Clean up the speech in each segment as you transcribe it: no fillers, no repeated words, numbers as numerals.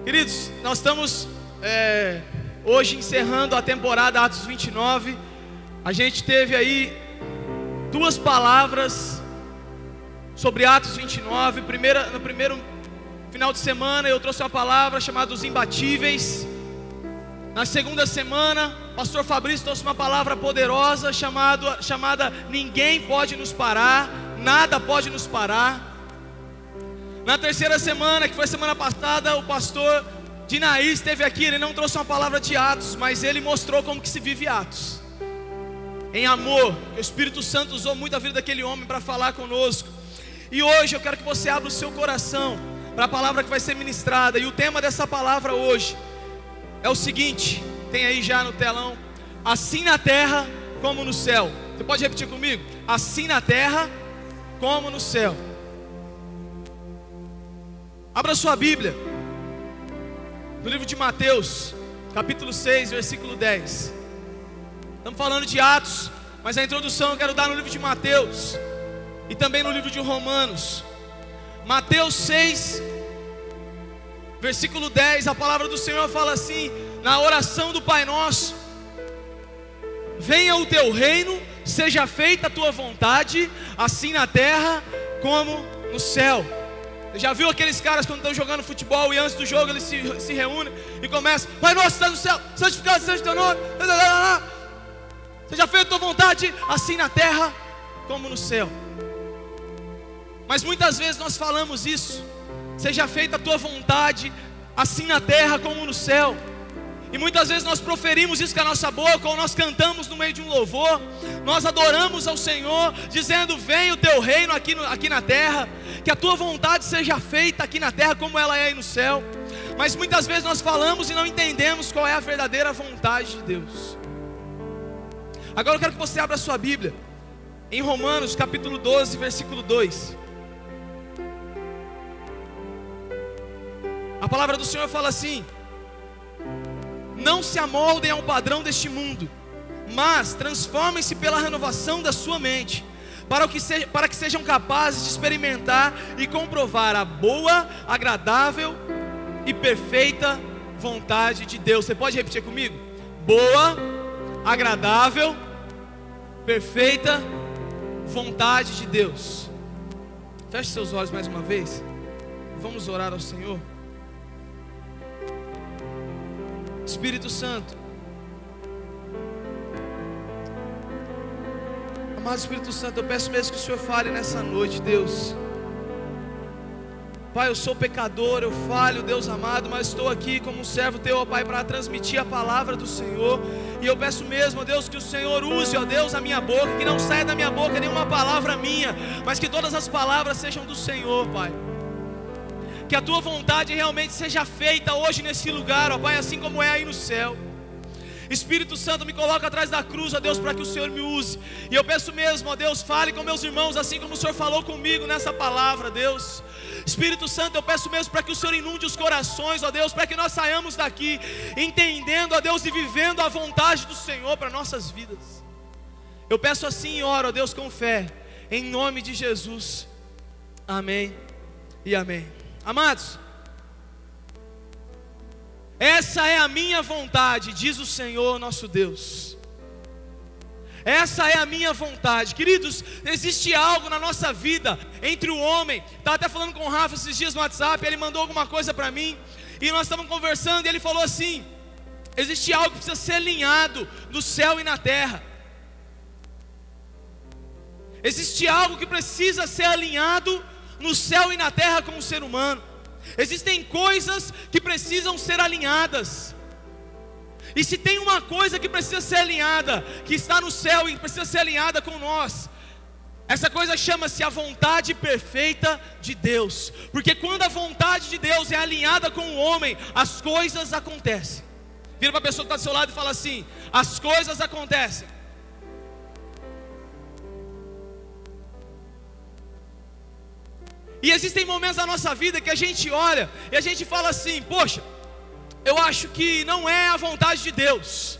Queridos, nós estamos hoje encerrando a temporada Atos 29. A gente teve aí duas palavras sobre Atos 29. No primeiro final de semana eu trouxe uma palavra chamada Os Imbatíveis. Na segunda semana, pastor Fabrício trouxe uma palavra poderosa chamada Ninguém Pode Nos Parar, Nada Pode Nos Parar. Na terceira semana, que foi semana passada, o pastor Dinaí esteve aqui. Ele não trouxe uma palavra de Atos, mas ele mostrou como que se vive Atos em amor. O Espírito Santo usou muito a vida daquele homem para falar conosco. E hoje eu quero que você abra o seu coração para a palavra que vai ser ministrada. E o tema dessa palavra hoje é o seguinte, tem aí já no telão: assim na terra como no céu. Você pode repetir comigo? Assim na terra como no céu. Abra sua Bíblia no livro de Mateus, capítulo 6, versículo 10. Estamos falando de Atos, mas a introdução eu quero dar no livro de Mateus e também no livro de Romanos. Mateus 6, versículo 10, a palavra do Senhor fala assim, na oração do Pai Nosso: venha o teu reino, seja feita a tua vontade, assim na terra como no céu. Já viu aqueles caras quando estão jogando futebol e antes do jogo eles se reúnem e começam: Pai nosso que estás no céu, santificado seja o teu nome, seja feita a tua vontade, assim na terra como no céu. Mas muitas vezes nós falamos isso: seja feita a tua vontade, assim na terra como no céu. E muitas vezes nós proferimos isso com a nossa boca, ou nós cantamos no meio de um louvor, nós adoramos ao Senhor, dizendo: vem o teu reino aqui na terra, que a tua vontade seja feita aqui na terra como ela é aí no céu. Mas muitas vezes nós falamos e não entendemos qual é a verdadeira vontade de Deus. Agora eu quero que você abra a sua Bíblia em Romanos capítulo 12, versículo 2. A palavra do Senhor fala assim: não se amoldem ao padrão deste mundo, mas transformem-se pela renovação da sua mente, para que sejam capazes de experimentar e comprovar a boa, agradável e perfeita vontade de Deus. Você pode repetir comigo? Boa, agradável, perfeita vontade de Deus. Feche seus olhos mais uma vez. Vamos orar ao Senhor. Espírito Santo, amado Espírito Santo, eu peço mesmo que o Senhor fale nessa noite, Deus. Pai, eu sou pecador, eu falho, Deus amado, mas estou aqui como um servo teu, ó Pai, para transmitir a palavra do Senhor. E eu peço mesmo, ó Deus, que o Senhor use, ó Deus, a minha boca, que não saia da minha boca nenhuma palavra minha, mas que todas as palavras sejam do Senhor, Pai. Que a tua vontade realmente seja feita hoje nesse lugar, ó Pai, assim como é aí no céu. Espírito Santo, me coloca atrás da cruz, ó Deus, para que o Senhor me use. E eu peço mesmo, ó Deus, fale com meus irmãos, assim como o Senhor falou comigo nessa palavra, Deus. Espírito Santo, eu peço mesmo para que o Senhor inunde os corações, ó Deus, para que nós saiamos daqui entendendo, ó Deus, e vivendo a vontade do Senhor para nossas vidas. Eu peço assim e oro, ó Deus, com fé, em nome de Jesus. Amém e amém. Amados, essa é a minha vontade, diz o Senhor nosso Deus. Essa é a minha vontade. Queridos, existe algo na nossa vida entre o homem. Estava até falando com o Rafa esses dias no WhatsApp. Ele mandou alguma coisa para mim e nós estávamos conversando e ele falou assim: existe algo que precisa ser alinhado no céu e na terra. Existe algo que precisa ser alinhado no céu e na terra com o ser humano. Existem coisas que precisam ser alinhadas. E se tem uma coisa que precisa ser alinhada, que está no céu e precisa ser alinhada com nós, essa coisa chama-se a vontade perfeita de Deus. Porque quando a vontade de Deus é alinhada com o homem, as coisas acontecem. Vira para a pessoa que está do seu lado e fala assim: as coisas acontecem. E existem momentos da nossa vida que a gente olha e a gente fala assim: poxa, eu acho que não é a vontade de Deus.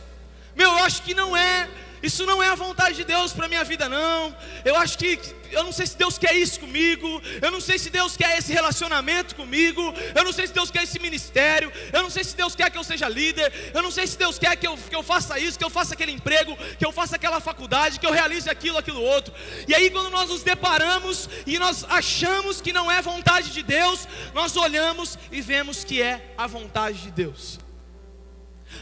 Eu acho que não é, isso não é a vontade de Deus para a minha vida não. Eu não sei se Deus quer isso comigo. Eu não sei se Deus quer esse relacionamento comigo. Eu não sei se Deus quer esse ministério. Deus quer que eu seja líder, eu não sei se Deus quer que eu faça isso, que eu faça aquele emprego, que eu faça aquela faculdade, que eu realize aquilo outro. E aí quando nós nos deparamos e nós achamos que não é vontade de Deus, nós olhamos e vemos que é a vontade de Deus.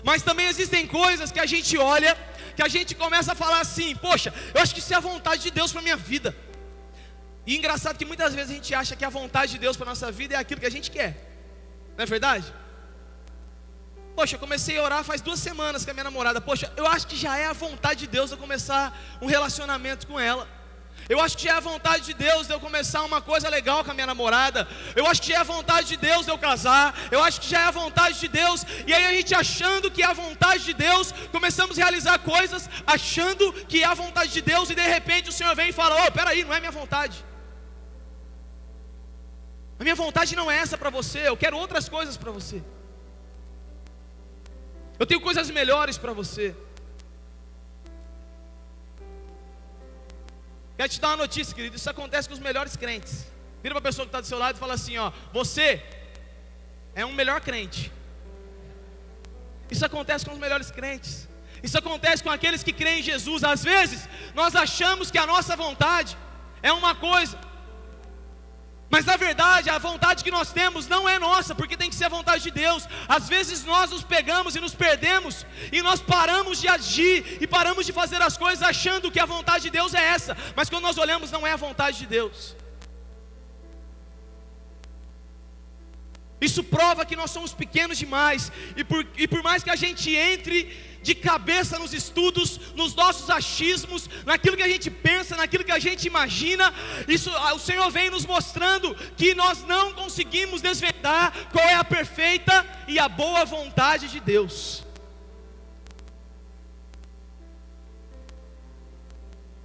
Mas também existem coisas que a gente olha, que a gente começa a falar assim: poxa, eu acho que isso é a vontade de Deus para a minha vida. E engraçado que muitas vezes a gente acha que a vontade de Deus para a nossa vida é aquilo que a gente quer. Não é verdade? Poxa, eu comecei a orar faz 2 semanas com a minha namorada. Poxa, eu acho que já é a vontade de Deus eu começar um relacionamento com ela. Eu acho que já é a vontade de Deus de eu começar uma coisa legal com a minha namorada. Eu acho que já é a vontade de Deus de eu casar. Eu acho que já é a vontade de Deus. E aí a gente achando que é a vontade de Deus, começamos a realizar coisas achando que é a vontade de Deus. E de repente o Senhor vem e fala: peraí, não é minha vontade. A minha vontade não é essa para você. Eu quero outras coisas para você. Eu tenho coisas melhores para você. Quero te dar uma notícia, querido. Isso acontece com os melhores crentes. Vira para a pessoa que está do seu lado e fala assim: você é um melhor crente. Isso acontece com os melhores crentes. Isso acontece com aqueles que creem em Jesus. Às vezes nós achamos que a nossa vontade é uma coisa, mas na verdade a vontade que nós temos não é nossa, porque tem que ser a vontade de Deus. Às vezes nós nos pegamos e nos perdemos, e nós paramos de agir e paramos de fazer as coisas achando que a vontade de Deus é essa, mas quando nós olhamos não é a vontade de Deus. Isso prova que nós somos pequenos demais, e por mais que a gente entre de cabeça nos estudos, nos nossos achismos, naquilo que a gente pensa, naquilo que a gente imagina, o Senhor vem nos mostrando que nós não conseguimos desvendar qual é a perfeita e a boa vontade de Deus.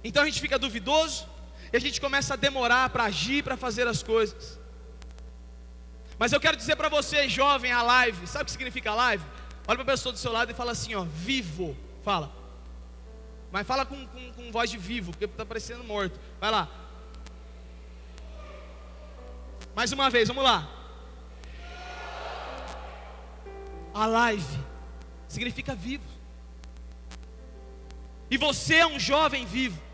Então a gente fica duvidoso, e a gente começa a demorar para agir, para fazer as coisas. Mas eu quero dizer para você, jovem, a live, sabe o que significa live? Olha para a pessoa do seu lado e fala assim: vivo. Fala. Mas fala com voz de vivo, porque está parecendo morto. Vai lá. Mais uma vez, vamos lá. A live significa vivo. E você é um jovem vivo.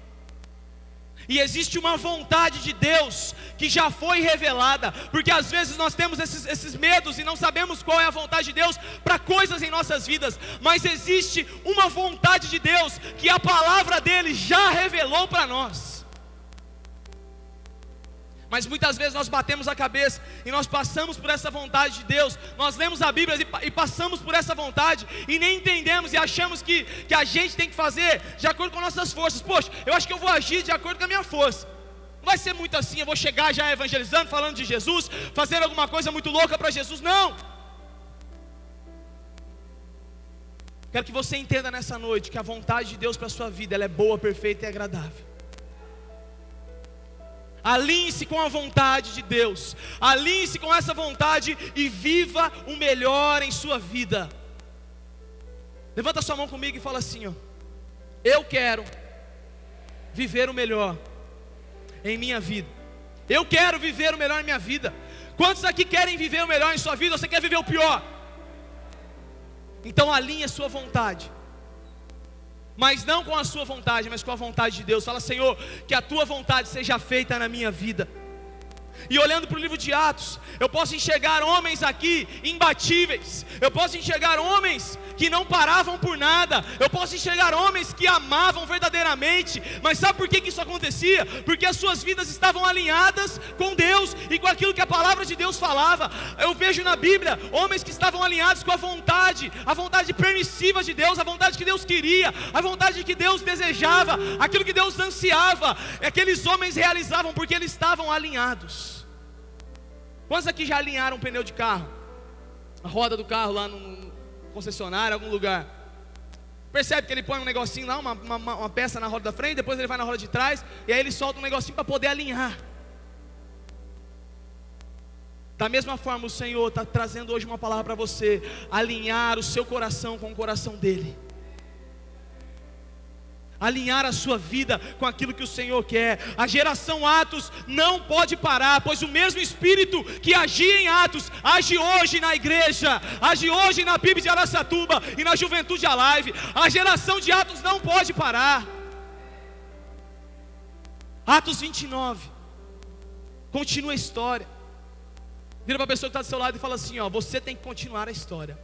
E existe uma vontade de Deus que já foi revelada, porque às vezes nós temos esses medos e não sabemos qual é a vontade de Deus para coisas em nossas vidas. Mas existe uma vontade de Deus que a palavra dele já revelou para nós. Mas muitas vezes nós batemos a cabeça e nós passamos por essa vontade de Deus. Nós lemos a Bíblia e passamos por essa vontade e nem entendemos e achamos que a gente tem que fazer de acordo com nossas forças. Poxa, eu acho que eu vou agir de acordo com a minha força. Não vai ser muito assim, eu vou chegar já evangelizando, falando de Jesus, fazer alguma coisa muito louca para Jesus. Não! Quero que você entenda nessa noite que a vontade de Deus para a sua vida, ela é boa, perfeita e agradável. Alinhe-se com a vontade de Deus. Alinhe-se com essa vontade e viva o melhor em sua vida. Levanta sua mão comigo e fala assim: eu quero viver o melhor em minha vida. Eu quero viver o melhor em minha vida. Quantos aqui querem viver o melhor em sua vida? Ou você quer viver o pior? Então alinhe a sua vontade, mas não com a sua vontade, mas com a vontade de Deus. Fala: Senhor, que a tua vontade seja feita na minha vida. E olhando para o livro de Atos, eu posso enxergar homens aqui imbatíveis. Eu posso enxergar homens que não paravam por nada. Eu posso enxergar homens que amavam verdadeiramente. Mas sabe por que isso acontecia? Porque as suas vidas estavam alinhadas com Deus e com aquilo que a palavra de Deus falava. Eu vejo na Bíblia homens que estavam alinhados com a vontade permissiva de Deus, a vontade que Deus queria, a vontade que Deus desejava, aquilo que Deus ansiava. Aqueles homens realizavam porque eles estavam alinhados. Quantos aqui já alinharam um pneu de carro? A roda do carro lá no concessionário, algum lugar. Percebe que ele põe um negocinho lá, uma peça na roda da frente, depois ele vai na roda de trás, e aí ele solta um negocinho para poder alinhar. Da mesma forma, o Senhor está trazendo hoje uma palavra para você: alinhar o seu coração com o coração dele. alinhar a sua vida com aquilo que o Senhor quer. A geração Atos não pode parar, pois o mesmo Espírito que agia em Atos, age hoje na igreja, age hoje na PIB de Araçatuba e na Juventude Alive. A geração de Atos não pode parar. Atos 29, continua a história. Vira para a pessoa que está do seu lado e fala assim, ó, você tem que continuar a história.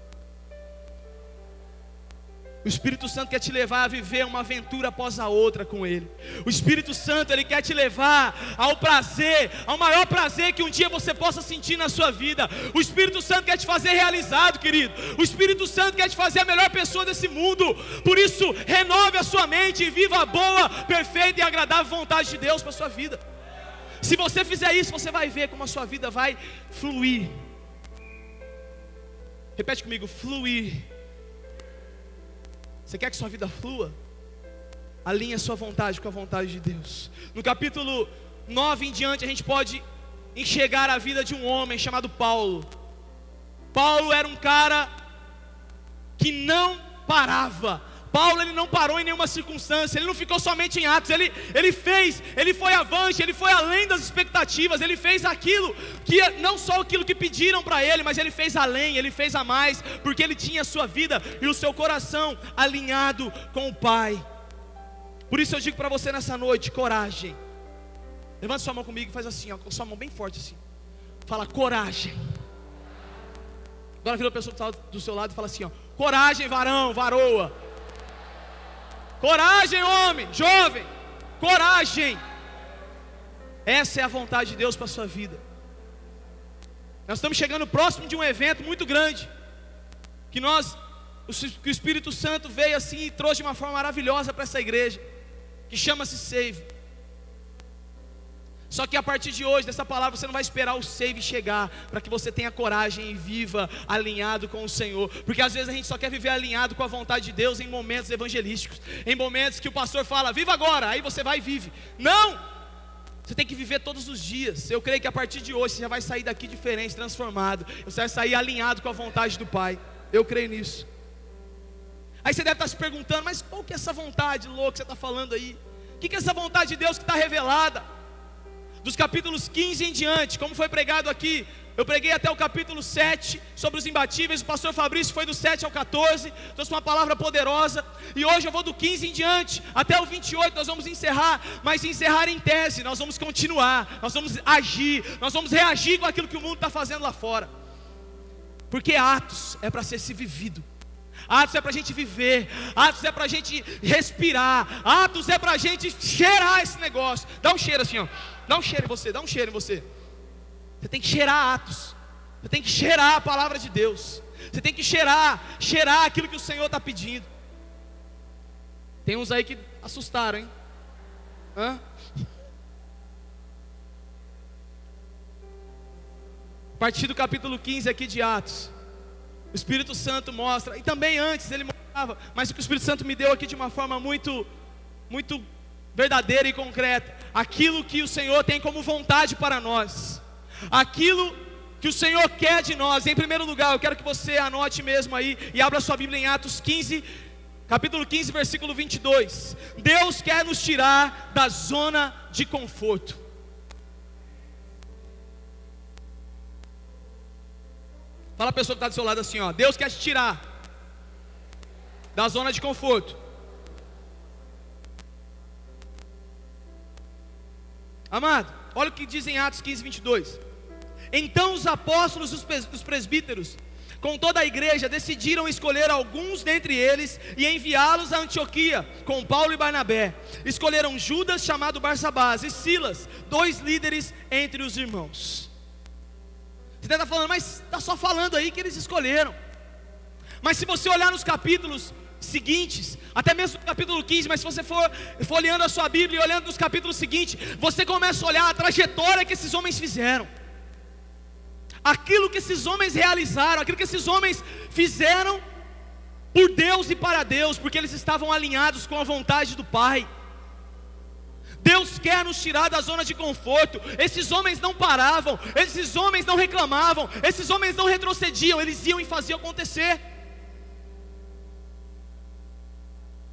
O Espírito Santo quer te levar a viver uma aventura após a outra com Ele. O Espírito Santo, Ele quer te levar ao prazer, ao maior prazer que um dia você possa sentir na sua vida. O Espírito Santo quer te fazer realizado, querido. O Espírito Santo quer te fazer a melhor pessoa desse mundo. Por isso, renove a sua mente e viva a boa, perfeita e agradável vontade de Deus para a sua vida. Se você fizer isso, você vai ver como a sua vida vai fluir. Repete comigo, fluir. Você quer que sua vida flua? Alinhe a sua vontade com a vontade de Deus. No capítulo 9 em diante, a gente pode enxergar a vida de um homem chamado Paulo. Paulo era um cara que não parava. Paulo, ele não parou em nenhuma circunstância. Ele não ficou somente em Atos. Ele foi avante, ele foi além das expectativas. Ele fez aquilo que, não só aquilo que pediram para ele, mas ele fez além, ele fez a mais, porque ele tinha a sua vida e o seu coração alinhado com o Pai. Por isso eu digo para você nessa noite, coragem. Levanta sua mão comigo e faz assim, ó, com sua mão bem forte assim. Fala, coragem. Agora vira a pessoa que está do seu lado e fala assim, ó, coragem, varão, varoa. Coragem, homem, jovem, coragem. Essa é a vontade de Deus para a sua vida. Nós estamos chegando próximo de um evento muito grande, que o Espírito Santo veio assim e trouxe de uma forma maravilhosa para essa igreja, que chama-se Save. Só que a partir de hoje, dessa palavra, você não vai esperar o Save chegar, para que você tenha coragem e viva alinhado com o Senhor. Porque às vezes a gente só quer viver alinhado com a vontade de Deus em momentos evangelísticos, em momentos que o pastor fala, viva agora, aí você vai e vive. Não! Você tem que viver todos os dias. Eu creio que a partir de hoje você já vai sair daqui diferente, transformado. Você vai sair alinhado com a vontade do Pai. Eu creio nisso. Aí você deve estar se perguntando, mas qual que é essa vontade louca que você está falando aí? O que é essa vontade de Deus que está revelada? Dos capítulos 15 em diante, como foi pregado aqui, eu preguei até o capítulo 7 sobre os imbatíveis. O pastor Fabrício foi do 7 ao 14, trouxe uma palavra poderosa. E hoje eu vou do 15 em diante até o 28, nós vamos encerrar. Mas encerrar em tese, nós vamos continuar, nós vamos agir, nós vamos reagir com aquilo que o mundo está fazendo lá fora. Porque Atos é para ser se vivido, Atos é para a gente viver, Atos é para a gente respirar, Atos é para a gente cheirar esse negócio. Dá um cheiro assim, ó. Dá um cheiro em você, dá um cheiro em você. Você tem que cheirar Atos. Você tem que cheirar a palavra de Deus. Você tem que cheirar aquilo que o Senhor está pedindo. Tem uns aí que assustaram, hein? Hã? A partir do capítulo 15 aqui de Atos, o Espírito Santo mostra, e também antes ele mostrava, mas o que o Espírito Santo me deu aqui de uma forma muito verdadeira e concreta, aquilo que o Senhor tem como vontade para nós, aquilo que o Senhor quer de nós. Em primeiro lugar, eu quero que você anote mesmo aí e abra sua Bíblia em Atos 15, capítulo 15, versículo 22. Deus quer nos tirar da zona de conforto. Fala a pessoa que está do seu lado assim, ó, Deus quer te tirar da zona de conforto. Amado, olha o que diz em Atos 15, 22. Então os apóstolos e os presbíteros, com toda a igreja, decidiram escolher alguns dentre eles e enviá-los a Antioquia, com Paulo e Barnabé. Escolheram Judas, chamado Barsabás, e Silas, 2 líderes entre os irmãos. Você deve estar falando, mas está só falando aí que eles escolheram. Mas se você olhar nos capítulos seguintes, até mesmo no capítulo 15, mas se você for olhando a sua Bíblia e olhando nos capítulos seguintes, você começa a olhar a trajetória que esses homens fizeram, aquilo que esses homens realizaram, aquilo que esses homens fizeram por Deus e para Deus, porque eles estavam alinhados com a vontade do Pai. Deus quer nos tirar da zona de conforto. Esses homens não paravam, esses homens não reclamavam, esses homens não retrocediam, eles iam e faziam acontecer.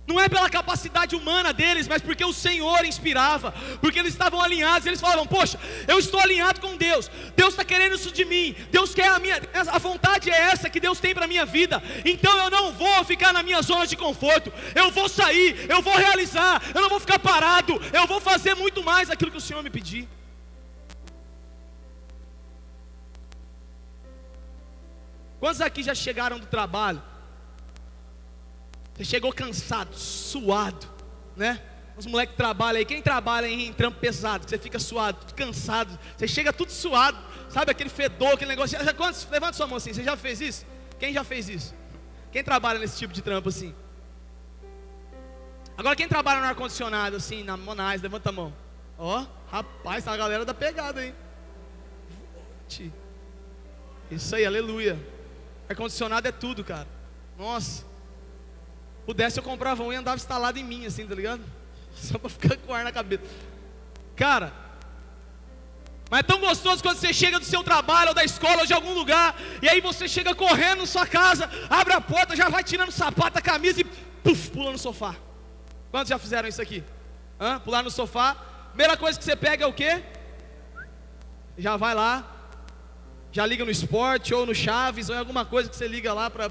Não é pela capacidade humana deles, mas porque o Senhor inspirava, porque eles estavam alinhados. Eles falavam: poxa, eu estou alinhado com Deus, Deus está querendo isso de mim, Deus quer a vontade é essa que Deus tem para a minha vida. Então eu não vou ficar na minha zona de conforto, eu vou sair, eu vou realizar, eu não vou ficar parado, eu vou fazer muito mais aquilo que o Senhor me pedir. Quantos aqui já chegaram do trabalho? Você chegou cansado, suado, né? Os moleques trabalham aí, quem trabalha em trampo pesado, que você fica suado, tudo cansado, você chega tudo suado, sabe aquele fedor, aquele negócio. Quantos? Levanta sua mão assim, você já fez isso? Quem já fez isso? Quem trabalha nesse tipo de trampo assim? Agora quem trabalha no ar-condicionado assim, na Monais, levanta a mão. Ó, rapaz, tá a galera da pegada, hein? Isso aí, aleluia. Ar-condicionado é tudo, cara. Nossa. Pudesse eu comprava um e andava instalado em mim assim, tá ligado? Só pra ficar com ar na cabeça. Cara, mas é tão gostoso quando você chega do seu trabalho ou da escola ou de algum lugar, e aí você chega correndo na sua casa, abre a porta, já vai tirando o sapato, a camisa e puf, pula no sofá. Quantos já fizeram isso aqui? Pular no sofá. Primeira coisa que você pega é o quê? Já vai lá, já liga no esporte ou no Chaves ou em alguma coisa que você liga lá pra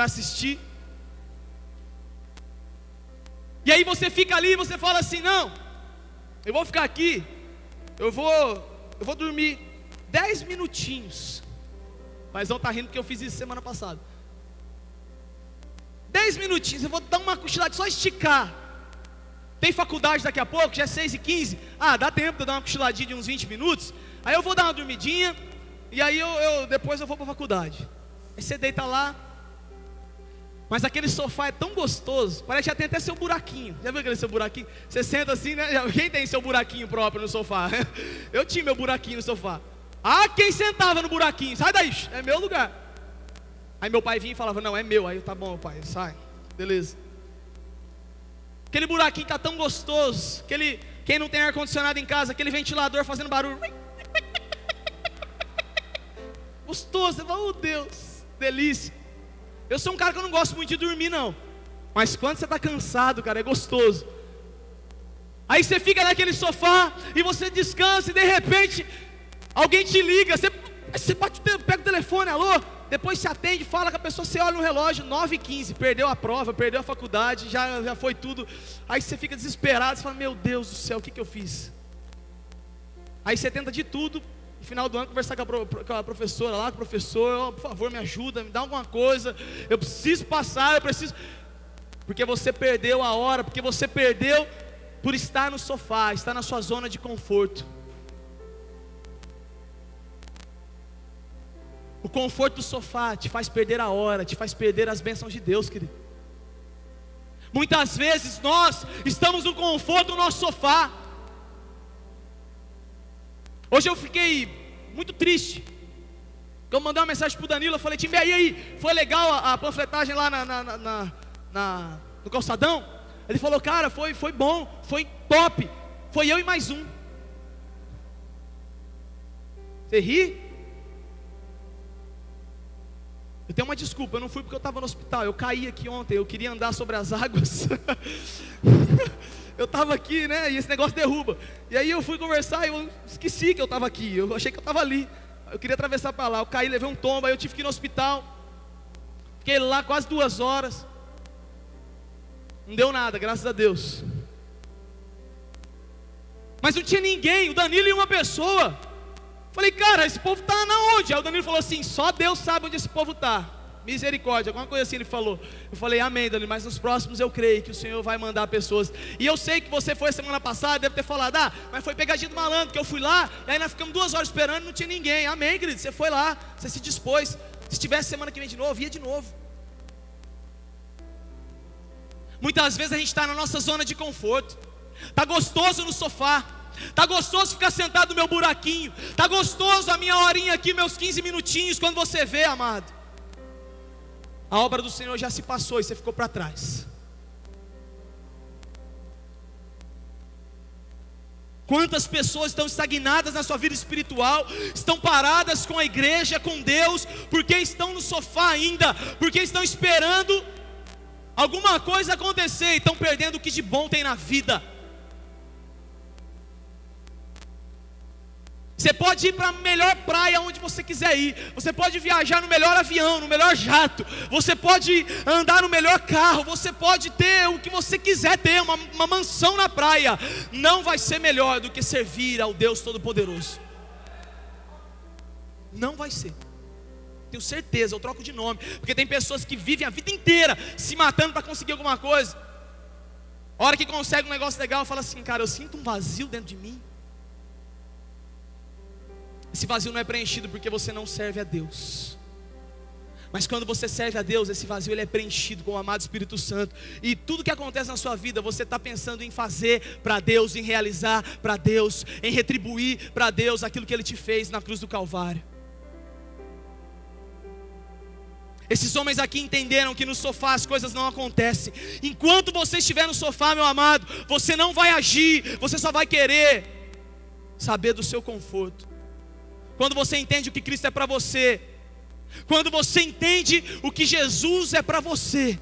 assistir. E aí você fica ali e você fala assim: não, eu vou ficar aqui, eu vou dormir 10 minutinhos. Mas não tá rindo porque eu fiz isso semana passada. 10 minutinhos, eu vou dar uma cochilada, só esticar. Tem faculdade daqui a pouco, já é 6h15. Dá tempo de eu dar uma cochiladinha de uns 20 minutos. Aí eu vou dar uma dormidinha, e aí depois eu vou para a faculdade. Aí você deita lá. Mas aquele sofá é tão gostoso, parece que já tem até seu buraquinho. Já viu aquele seu buraquinho? Você senta assim, né? Quem tem seu buraquinho próprio no sofá? Eu tinha meu buraquinho no sofá. Quem sentava no buraquinho? Sai daí, é meu lugar. Aí meu pai vinha e falava: não, é meu. Aí eu: tá bom, pai, sai, beleza. Aquele buraquinho tá tão gostoso. Quem não tem ar-condicionado em casa, aquele ventilador fazendo barulho. Gostoso, você fala: oh Deus, delícia. Eu sou um cara que eu não gosto muito de dormir não, mas quando você está cansado, cara, é gostoso. Aí você fica naquele sofá e você descansa e de repente alguém te liga, você pega o telefone, alô, depois se atende, fala com a pessoa, você olha no relógio, 9h15, perdeu a prova, perdeu a faculdade, já foi tudo. Aí você fica desesperado, você fala: meu Deus do céu, o que eu fiz? Aí você tenta de tudo. No final do ano, conversar com a professora lá, com o professor: por favor, me ajuda, me dá alguma coisa, eu preciso passar, porque você perdeu a hora, porque você perdeu por estar no sofá, estar na sua zona de conforto. O conforto do sofá te faz perder a hora, te faz perder as bênçãos de Deus, querido. Muitas vezes nós estamos no conforto do nosso sofá. Hoje eu fiquei muito triste. Eu mandei uma mensagem pro Danilo, eu falei: time, e aí, foi legal a panfletagem lá no calçadão? Ele falou: cara, foi bom, foi top, foi eu e mais um. Você ri? Eu tenho uma desculpa, eu não fui porque eu estava no hospital, eu caí aqui ontem, eu queria andar sobre as águas. Eu estava aqui, né, e esse negócio derruba. E aí eu fui conversar e eu esqueci que eu estava aqui, eu achei que eu estava ali. Eu queria atravessar para lá, eu caí, levei um tombo, aí eu tive que ir no hospital. Fiquei lá quase 2 horas. Não deu nada, graças a Deus. Mas não tinha ninguém, o Danilo e uma pessoa. Falei: cara, esse povo está na onde? Aí o Danilo falou assim: só Deus sabe onde esse povo está. Misericórdia, alguma coisa assim ele falou. Eu falei: amém, Danilo, mas nos próximos eu creio que o Senhor vai mandar pessoas. E eu sei que você foi semana passada, deve ter falado: mas foi pegadinha do malandro, que eu fui lá, e aí nós ficamos 2 horas esperando e não tinha ninguém. Amém, querido, você foi lá, você se dispôs. Se tivesse semana que vem de novo, ia de novo. Muitas vezes a gente está na nossa zona de conforto. Está gostoso no sofá, está gostoso ficar sentado no meu buraquinho, está gostoso a minha horinha aqui, meus 15 minutinhos. Quando você vê, amado, a obra do Senhor já se passou e você ficou para trás. Quantas pessoas estão estagnadas na sua vida espiritual, estão paradas com a igreja, com Deus, porque estão no sofá ainda, porque estão esperando alguma coisa acontecer e estão perdendo o que de bom tem na vida. Você pode ir para a melhor praia onde você quiser ir. Você pode viajar no melhor avião, no melhor jato. Você pode andar no melhor carro. Você pode ter o que você quiser ter, uma mansão na praia. Não vai ser melhor do que servir ao Deus Todo-Poderoso. Não vai ser. Tenho certeza, eu troco de nome. Porque tem pessoas que vivem a vida inteira se matando para conseguir alguma coisa. A hora que consegue um negócio legal, fala assim: cara, eu sinto um vazio dentro de mim. Esse vazio não é preenchido porque você não serve a Deus. Mas quando você serve a Deus, esse vazio ele é preenchido com o amado Espírito Santo. E tudo que acontece na sua vida, você está pensando em fazer para Deus, em realizar para Deus, em retribuir para Deus aquilo que Ele te fez na cruz do Calvário. Esses homens aqui entenderam que no sofá as coisas não acontecem. Enquanto você estiver no sofá, meu amado, você não vai agir, você só vai querer saber do seu conforto. Quando você entende o que Cristo é para você, quando você entende o que Jesus é para você,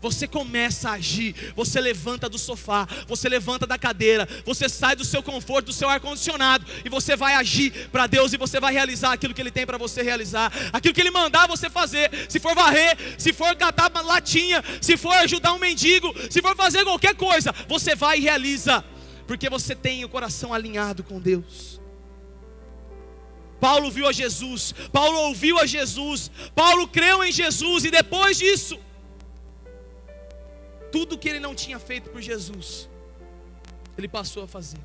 você começa a agir. Você levanta do sofá, você levanta da cadeira, você sai do seu conforto, do seu ar-condicionado, e você vai agir para Deus, e você vai realizar aquilo que Ele tem para você realizar, aquilo que Ele mandar você fazer. Se for varrer, se for catar latinha, se for ajudar um mendigo, se for fazer qualquer coisa, você vai e realiza, porque você tem o coração alinhado com Deus. Paulo viu a Jesus, Paulo ouviu a Jesus, Paulo creu em Jesus, e depois disso, tudo que ele não tinha feito por Jesus, ele passou a fazer.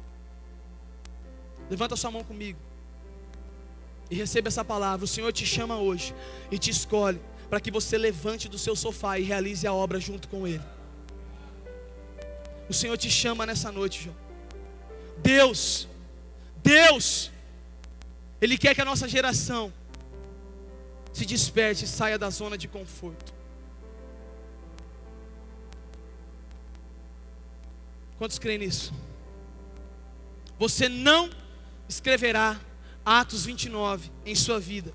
Levanta sua mão comigo e receba essa palavra. O Senhor te chama hoje e te escolhe para que você levante do seu sofá e realize a obra junto com Ele. O Senhor te chama nessa noite, João. Deus, Ele quer que a nossa geração se desperte e saia da zona de conforto. Quantos creem nisso? Você não escreverá Atos 29 em sua vida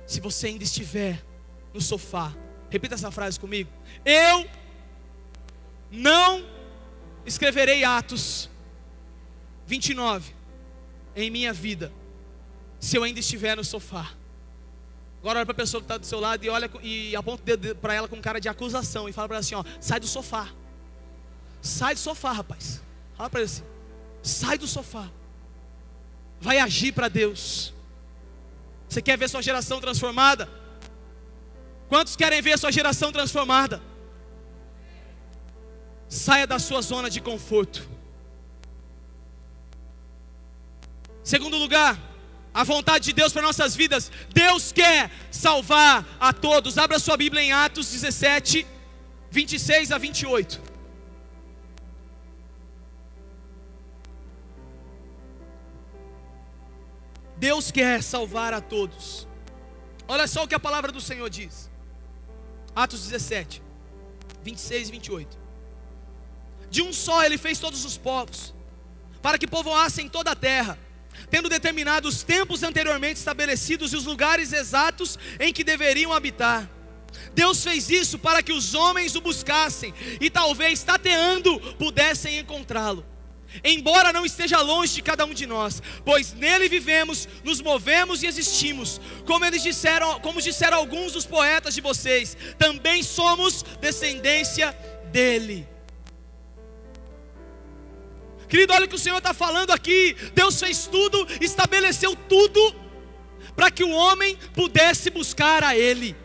se você ainda estiver no sofá. Repita essa frase comigo. Eu não escreverei Atos 29 em minha vida se eu ainda estiver no sofá. Agora olha para a pessoa que está do seu lado e aponta o dedo para ela com cara de acusação e fala para ela assim, ó: sai do sofá. Sai do sofá, rapaz. Fala para ele assim: sai do sofá. Vai agir para Deus. Você quer ver sua geração transformada? Quantos querem ver sua geração transformada? Saia da sua zona de conforto. Segundo lugar, a vontade de Deus para nossas vidas. Deus quer salvar a todos. Abra sua Bíblia em Atos 17, 26 a 28. Deus quer salvar a todos. Olha só o que a palavra do Senhor diz. Atos 17, 26 e 28. De um só Ele fez todos os povos, para que povoassem toda a terra, tendo determinado os tempos anteriormente estabelecidos e os lugares exatos em que deveriam habitar. Deus fez isso para que os homens o buscassem e talvez tateando pudessem encontrá-lo, embora não esteja longe de cada um de nós, pois nele vivemos, nos movemos e existimos. Como disseram alguns dos poetas de vocês, também somos descendência dele. Querido, olha o que o Senhor está falando aqui. Deus fez tudo, estabeleceu tudo para que o homem pudesse buscar a Ele.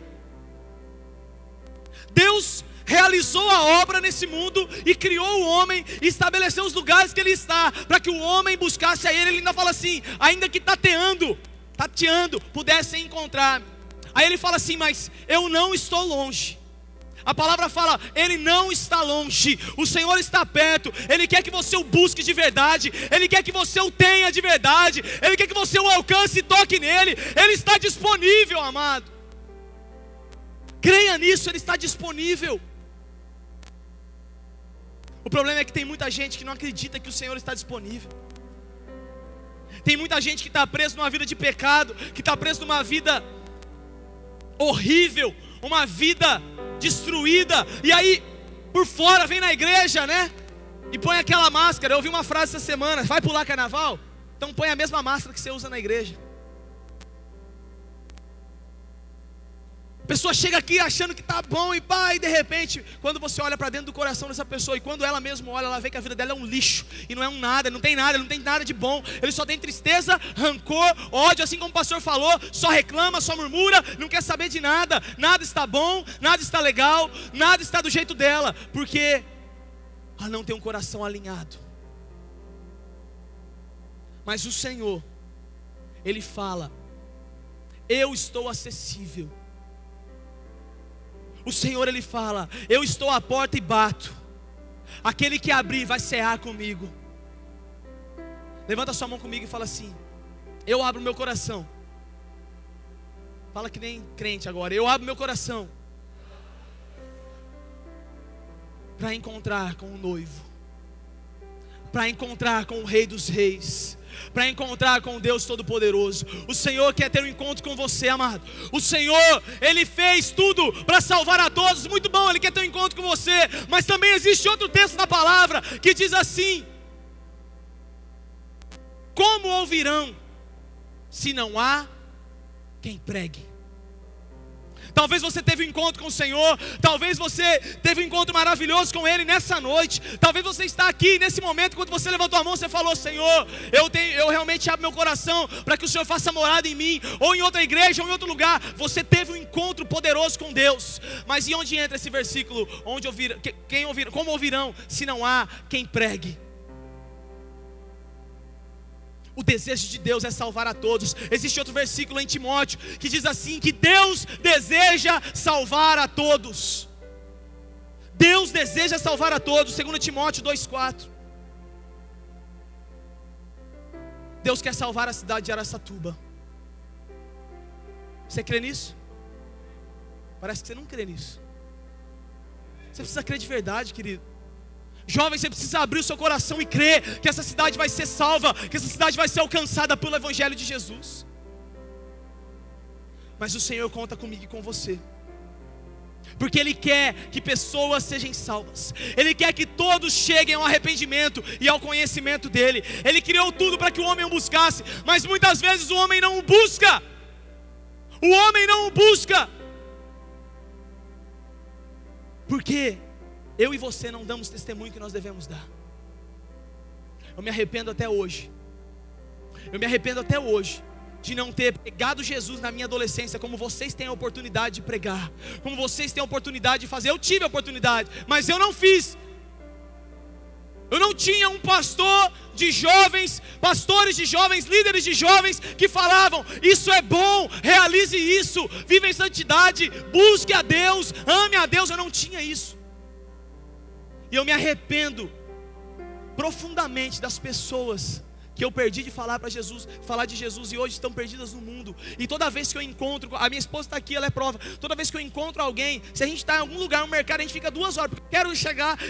Deus realizou a obra nesse mundo e criou o homem e estabeleceu os lugares que ele está, para que o homem buscasse a Ele. Ele ainda fala assim: ainda que tateando, pudessem encontrar. Aí ele fala assim: mas eu não estou longe. A palavra fala, Ele não está longe, o Senhor está perto. Ele quer que você o busque de verdade, Ele quer que você o tenha de verdade, Ele quer que você o alcance e toque nele. Ele está disponível, amado. Creia nisso, Ele está disponível. O problema é que tem muita gente que não acredita que o Senhor está disponível. Tem muita gente que está preso numa vida de pecado, que está preso numa vida horrível, uma vida destruída, e aí por fora vem na igreja, né? E põe aquela máscara. Eu ouvi uma frase essa semana: vai pular carnaval? Então põe a mesma máscara que você usa na igreja. A pessoa chega aqui achando que tá bom e pá, e de repente, quando você olha para dentro do coração dessa pessoa, e quando ela mesma olha, ela vê que a vida dela é um lixo, e não é um nada, não tem nada de bom. Ele só tem tristeza, rancor, ódio, assim como o pastor falou, só reclama, só murmura, não quer saber de nada. Nada está bom, nada está legal, nada está do jeito dela, porque ela não tem um coração alinhado. Mas o Senhor, Ele fala: eu estou acessível. O Senhor, Ele fala: eu estou à porta e bato. Aquele que abrir vai cear comigo. Levanta sua mão comigo e fala assim: eu abro meu coração. Fala que nem crente agora. Eu abro meu coração para encontrar com o noivo, para encontrar com o Rei dos Reis, para encontrar com o Deus Todo-Poderoso. O Senhor quer ter um encontro com você, amado. O Senhor, Ele fez tudo para salvar a todos. Muito bom, Ele quer ter um encontro com você. Mas também existe outro texto na palavra que diz assim: como ouvirão se não há quem pregue? Talvez você teve um encontro com o Senhor, talvez você teve um encontro maravilhoso com Ele nessa noite. Talvez você está aqui nesse momento, quando você levantou a mão, você falou: Senhor, eu realmente abro meu coração para que o Senhor faça morada em mim, ou em outra igreja, ou em outro lugar. Você teve um encontro poderoso com Deus. Mas e onde entra esse versículo? Como ouvirão se não há quem pregue? O desejo de Deus é salvar a todos. Existe outro versículo em Timóteo que diz assim: que Deus deseja salvar a todos. Deus deseja salvar a todos. 2 Timóteo 2,4. Deus quer salvar a cidade de Araçatuba. Você crê nisso? Parece que você não crê nisso. Você precisa crer de verdade, querido. Jovem, você precisa abrir o seu coração e crer que essa cidade vai ser salva, que essa cidade vai ser alcançada pelo Evangelho de Jesus. Mas o Senhor conta comigo e com você, porque Ele quer que pessoas sejam salvas. Ele quer que todos cheguem ao arrependimento e ao conhecimento dEle. Ele criou tudo para que o homem o buscasse, mas muitas vezes o homem não o busca. O homem não o busca, porque eu e você não damos testemunho que nós devemos dar. Eu me arrependo até hoje. Eu me arrependo até hoje de não ter pregado Jesus na minha adolescência, como vocês têm a oportunidade de pregar, como vocês têm a oportunidade de fazer. Eu tive a oportunidade, mas eu não fiz. Eu não tinha um pastor de jovens, pastores de jovens, líderes de jovens que falavam: isso é bom, realize isso, viva em santidade, busque a Deus, ame a Deus. Eu não tinha isso. E eu me arrependo profundamente das pessoas que eu perdi de falar de Jesus, e hoje estão perdidas no mundo. E toda vez que eu encontro, a minha esposa está aqui, ela é prova. Toda vez que eu encontro alguém, se a gente está em algum lugar, no mercado, a gente fica 2 horas, porque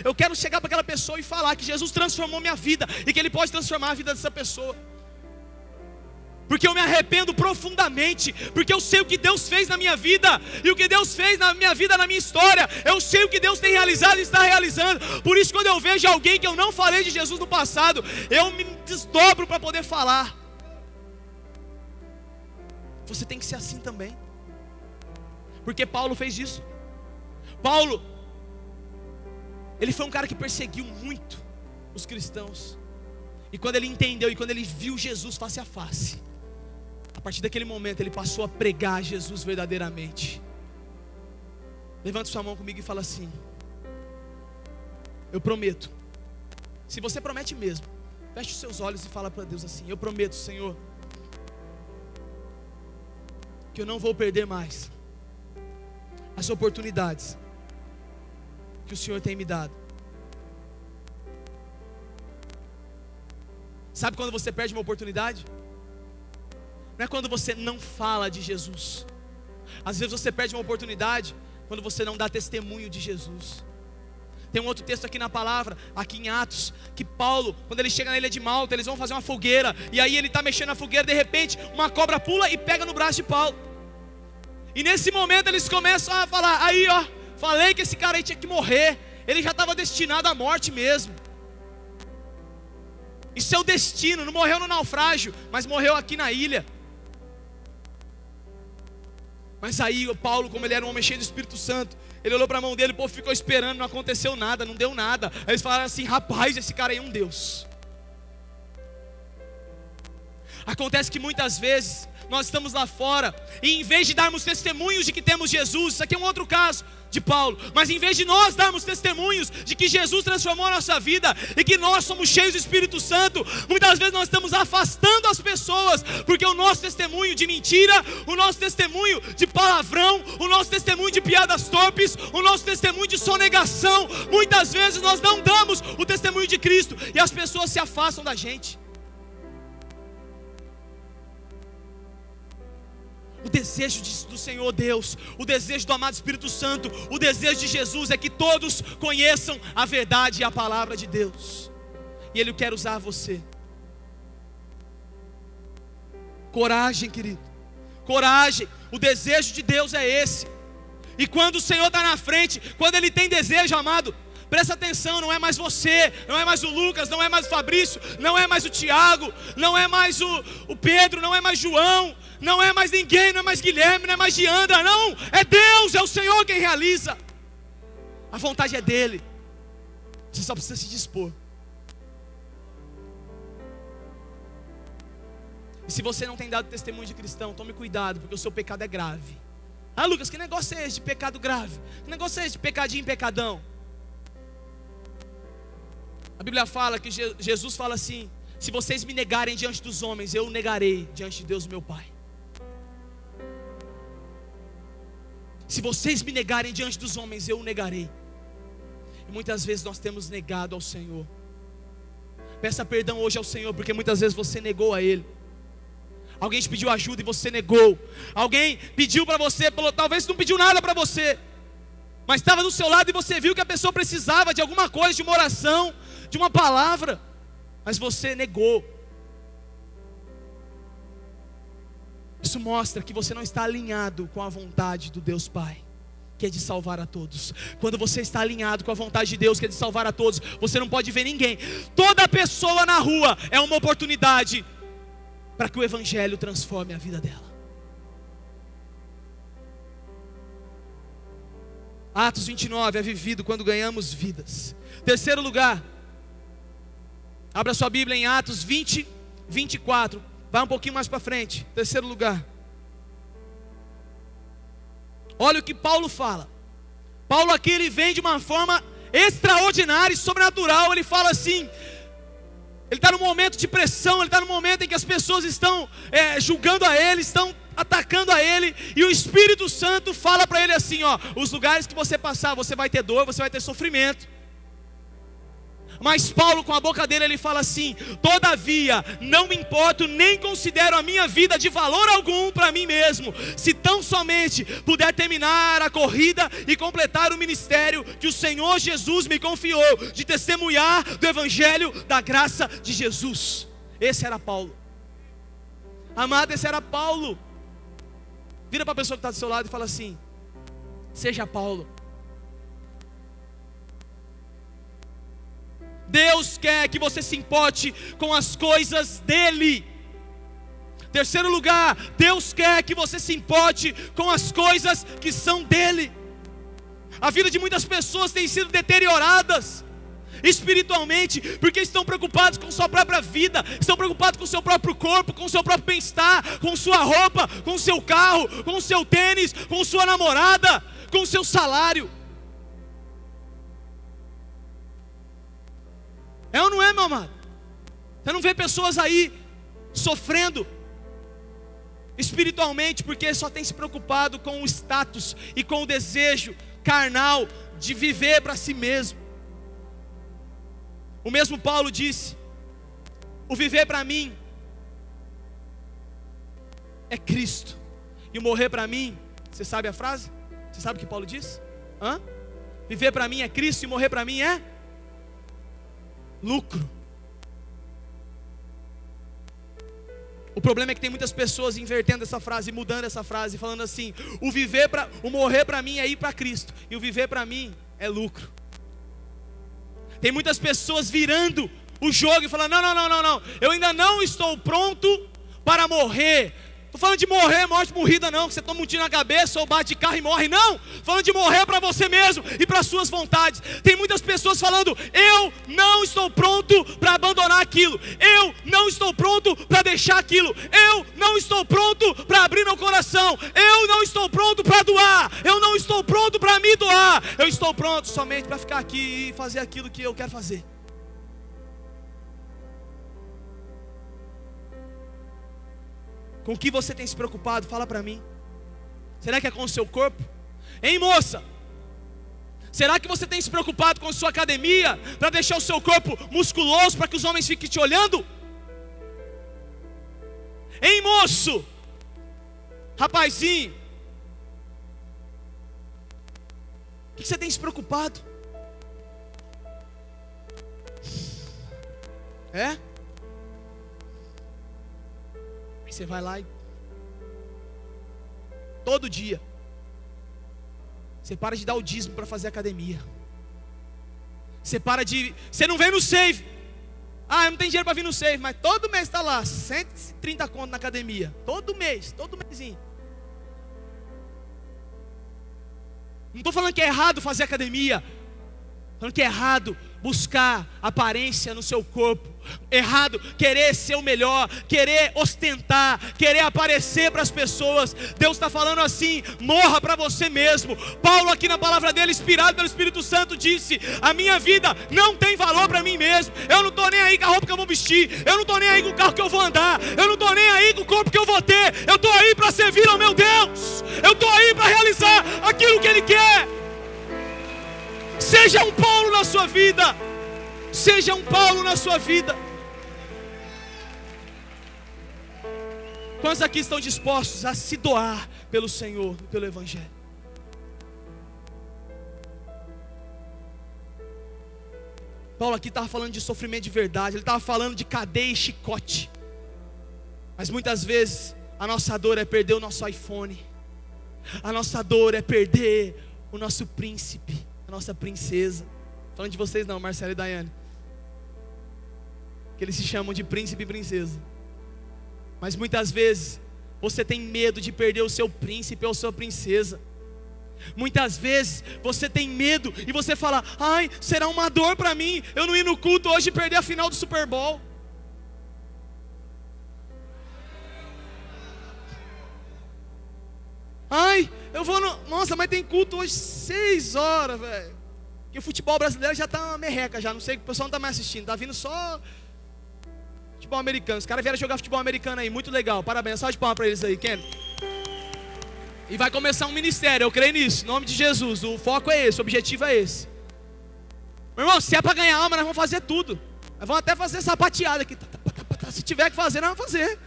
eu quero chegar para aquela pessoa e falar que Jesus transformou minha vida, e que Ele pode transformar a vida dessa pessoa. Porque eu me arrependo profundamente, porque eu sei o que Deus fez na minha vida, e o que Deus fez na minha vida, na minha história. Eu sei o que Deus tem realizado e está realizando. Por isso, quando eu vejo alguém que eu não falei de Jesus no passado, eu me desdobro para poder falar. Você tem que ser assim também, porque Paulo fez isso. Paulo, ele foi um cara que perseguiu muito os cristãos. E quando ele entendeu, e quando ele viu Jesus face a face, a partir daquele momento ele passou a pregar Jesus verdadeiramente. Levante sua mão comigo e fala assim: eu prometo. Se você promete mesmo, feche os seus olhos e fala para Deus assim: eu prometo, Senhor, que eu não vou perder mais as oportunidades que o Senhor tem me dado. Sabe quando você perde uma oportunidade? Não é quando você não fala de Jesus. Às vezes você perde uma oportunidade quando você não dá testemunho de Jesus. Tem um outro texto aqui na palavra, aqui em Atos, que Paulo, quando ele chega na ilha de Malta, eles vão fazer uma fogueira, e aí ele está mexendo na fogueira, de repente uma cobra pula e pega no braço de Paulo. E nesse momento eles começam a falar: aí ó, Falei que esse cara aí tinha que morrer. Ele já estava destinado à morte mesmo. Isso é o destino. Não morreu no naufrágio, mas morreu aqui na ilha. Mas aí o Paulo, como ele era um homem cheio do Espírito Santo, ele olhou para a mão dele, o povo ficou esperando, não aconteceu nada, não deu nada. Aí eles falaram assim: rapaz, esse cara aí é um Deus. Acontece que muitas vezes nós estamos lá fora, e em vez de darmos testemunhos de que temos Jesus, isso aqui é um outro caso de Paulo, mas em vez de nós darmos testemunhos de que Jesus transformou a nossa vida, e que nós somos cheios do Espírito Santo, muitas vezes nós estamos afastando as pessoas, porque o nosso testemunho de mentira, o nosso testemunho de palavrão, o nosso testemunho de piadas torpes, o nosso testemunho de sonegação, muitas vezes nós não damos o testemunho de Cristo, e as pessoas se afastam da gente. O desejo do Senhor Deus, o desejo do amado Espírito Santo, o desejo de Jesus é que todos conheçam a verdade e a palavra de Deus. E Ele quer usar você. Coragem, querido. Coragem. O desejo de Deus é esse. E quando o Senhor está na frente, quando Ele tem desejo, amado, presta atenção, não é mais você, não é mais o Lucas, não é mais o Fabrício, não é mais o Tiago, não é mais o Pedro, não é mais João, não é mais ninguém, não é mais Guilherme, não é mais Diandra, não, é Deus, é o Senhor quem realiza. A vontade é dEle, você só precisa se dispor. E se você não tem dado testemunho de cristão, tome cuidado, porque o seu pecado é grave. Ah, Lucas, que negócio é esse de pecado grave? Que negócio é esse de pecadinho, pecadão? A Bíblia fala que Jesus fala assim: se vocês me negarem diante dos homens, eu o negarei diante de Deus meu Pai. Se vocês me negarem diante dos homens, eu o negarei. E muitas vezes nós temos negado ao Senhor. Peça perdão hoje ao Senhor, porque muitas vezes você negou a Ele. Alguém te pediu ajuda e você negou. Alguém pediu para você, talvez não pediu nada para você, mas estava do seu lado e você viu que a pessoa precisava de alguma coisa, de uma oração, de uma palavra, mas você negou. Isso mostra que você não está alinhado com a vontade do Deus Pai, que é de salvar a todos. Quando você está alinhado com a vontade de Deus, que é de salvar a todos, você não pode ver ninguém. Toda pessoa na rua é uma oportunidade para que o Evangelho transforme a vida dela. Atos 29 é vivido quando ganhamos vidas. Terceiro lugar, abra sua Bíblia em Atos 20, 24. Vai um pouquinho mais para frente. Terceiro lugar. Olha o que Paulo fala. Paulo aqui ele vem de uma forma extraordinária e sobrenatural. Ele fala assim, ele está num momento de pressão, ele está num momento em que as pessoas estão julgando a ele, estão atacando a ele, e o Espírito Santo fala para ele assim, ó: os lugares que você passar, você vai ter dor, você vai ter sofrimento. Mas Paulo, com a boca dele, ele fala assim: todavia, não me importo, nem considero a minha vida de valor algum para mim mesmo, se tão somente puder terminar a corrida e completar o ministério que o Senhor Jesus me confiou, de testemunhar do Evangelho da graça de Jesus. Esse era Paulo. Amado, esse era Paulo. Vira para a pessoa que está do seu lado e fala assim: seja Paulo. Deus quer que você se importe com as coisas dEle. Terceiro lugar, Deus quer que você se importe com as coisas que são dEle. A vida de muitas pessoas tem sido deterioradas espiritualmente, porque estão preocupados com sua própria vida, estão preocupados com seu próprio corpo, com seu próprio bem-estar, com sua roupa, com seu carro, com seu tênis, com sua namorada, com seu salário. É ou não é, meu amado? Você não vê pessoas aí sofrendo espiritualmente porque só tem se preocupado com o status e com o desejo carnal de viver para si mesmo. O mesmo Paulo disse: o viver para mim é Cristo, e o morrer para mim, você sabe a frase? Você sabe o que Paulo disse? Viver para mim é Cristo e morrer para mim é lucro. O problema é que tem muitas pessoas invertendo essa frase, mudando essa frase, falando assim: o morrer para mim é ir para Cristo, e o viver para mim é lucro. Tem muitas pessoas virando o jogo e falando: não, eu ainda não estou pronto para morrer. Estou falando de morrer, morte morrida não, que você toma um tiro na cabeça ou bate de carro e morre, não. Falando de morrer para você mesmo e para as suas vontades. Tem muitas pessoas falando: eu não estou pronto para abandonar aquilo, eu não estou pronto para deixar aquilo, eu não estou pronto para abrir meu coração, eu não estou pronto para doar, eu não estou pronto para me doar, eu estou pronto somente para ficar aqui e fazer aquilo que eu quero fazer. Com o que você tem se preocupado? Fala para mim. Será que é com o seu corpo? Hein, moça? Será que você tem se preocupado com a sua academia para deixar o seu corpo musculoso para que os homens fiquem te olhando? Hein, moço? Rapazinho? O que você tem se preocupado? É? Aí você vai lá e todo dia você para de dar o dízimo para fazer academia. Você não vem no save. Eu não tenho dinheiro para vir no save, mas todo mês está lá 130 conto na academia. Todo mêsinho. Não estou falando que é errado fazer academia, falando que é errado buscar aparência no seu corpo. Errado querer ser o melhor, querer ostentar, querer aparecer para as pessoas. Deus está falando assim: morra para você mesmo. Paulo aqui na palavra dele, inspirado pelo Espírito Santo, disse: a minha vida não tem valor para mim mesmo. Eu não estou nem aí com a roupa que eu vou vestir, eu não estou nem aí com o carro que eu vou andar, eu não estou nem aí com o corpo que eu vou ter. Eu estou aí para servir ao meu Deus, eu estou aí para realizar aquilo que Ele quer. Seja um Paulo na sua vida. Seja um Paulo na sua vida. Quantos aqui estão dispostos a se doar pelo Senhor, pelo Evangelho? Paulo aqui estava falando de sofrimento de verdade. Ele estava falando de cadeia e chicote. Mas muitas vezes a nossa dor é perder o nosso iPhone. A nossa dor é perder o nosso príncipe, a nossa princesa. Falando de vocês não, Marcelo e Daiane, que eles se chamam de príncipe e princesa. Mas muitas vezes você tem medo de perder o seu príncipe ou sua princesa. Muitas vezes você tem medo e você fala: ai, será uma dor para mim eu não ir no culto hoje e perder a final do Super Bowl. Ai, eu vou no... Nossa, mas tem culto hoje 6 horas, velho. Porque o futebol brasileiro já tá uma merreca já. Não sei, o pessoal não tá mais assistindo. Tá vindo só futebol americano. Os caras vieram jogar futebol americano aí, muito legal. Parabéns, salve de palmas pra eles aí, Ken. E vai começar um ministério, eu creio nisso, em nome de Jesus. O foco é esse, o objetivo é esse. Meu irmão, se é para ganhar alma, nós vamos fazer tudo. Nós vamos até fazer sapateada aqui. Se tiver que fazer, nós vamos fazer.